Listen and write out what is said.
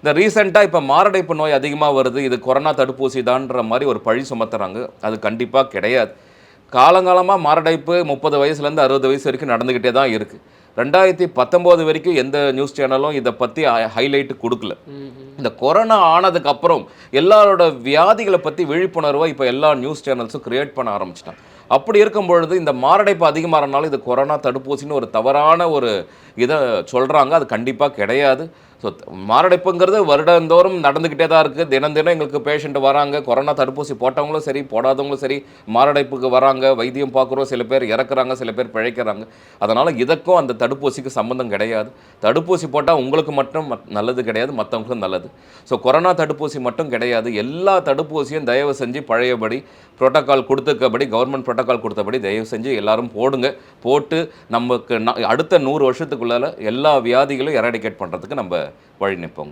இந்த ரீசெண்டாக இப்போ மாரடைப்பு நோய் அதிகமாக வருது, இது கொரோனா தடுப்பூசி தான்ற மாதிரி ஒரு பழி சுமத்துறாங்க. அது கண்டிப்பாக கிடையாது. காலங்காலமாக மாரடைப்பு 30 வயசுலேருந்து 60 வயசு வரைக்கும் நடந்துக்கிட்டே தான் இருக்குது. 2019 வரைக்கும் எந்த நியூஸ் சேனலும் இதை பற்றி ஹைலைட் கொடுக்கல. இந்த கொரோனா ஆனதுக்கப்புறம் எல்லாரோட வியாதிகளை பற்றி விழிப்புணர்வை இப்போ எல்லா நியூஸ் சேனல்ஸும் கிரியேட் பண்ண ஆரம்பிச்சிட்டாங்க. அப்படி இருக்கும் பொழுது இந்த மாரடைப்பு அதிகமாகறனால இது கொரோனா தடுப்பூசின்னு ஒரு தவறான ஒரு இதை சொல்கிறாங்க. அது கண்டிப்பாக கிடையாது. ஸோ மாரடைப்புங்கிறது வருடந்தோறும் நடந்துக்கிட்டே தான் இருக்குது. தினம் தினம் எங்களுக்கு பேஷண்ட் வராங்க. கொரோனா தடுப்பூசி போட்டவங்களும் சரி, போடாதவங்களும் சரி, மாரடைப்புக்கு வராங்க. வைத்தியம் பார்க்குறோம். சில பேர் இறக்குறாங்க, சில பேர் பிழைக்கிறாங்க. அதனால் இதுக்கும் அந்த தடுப்பூசிக்கு சம்மந்தம் கிடையாது. தடுப்பூசி போட்டால் உங்களுக்கு மட்டும் நல்லது கிடையாது, மற்றவங்களுக்கும் நல்லது. ஸோ கொரோனா தடுப்பூசி மட்டும் கிடையாது. எல்லா தடுப்பூசியும் தயவு செஞ்சு பழையபடி புரோட்டோக்கால் கொடுத்துருக்கபடி, கவர்மெண்ட் புரோட்டோக்கால் கொடுத்தபடி தயவு செஞ்சு எல்லாரும் போடுங்க. போட்டு நமக்கு அடுத்த 100 வருஷத்துக்குள்ளால எல்லா வியாதிகளும் எராடிகேட் பண்ணுறதுக்கு நம்ம வழி நிற்போங்க.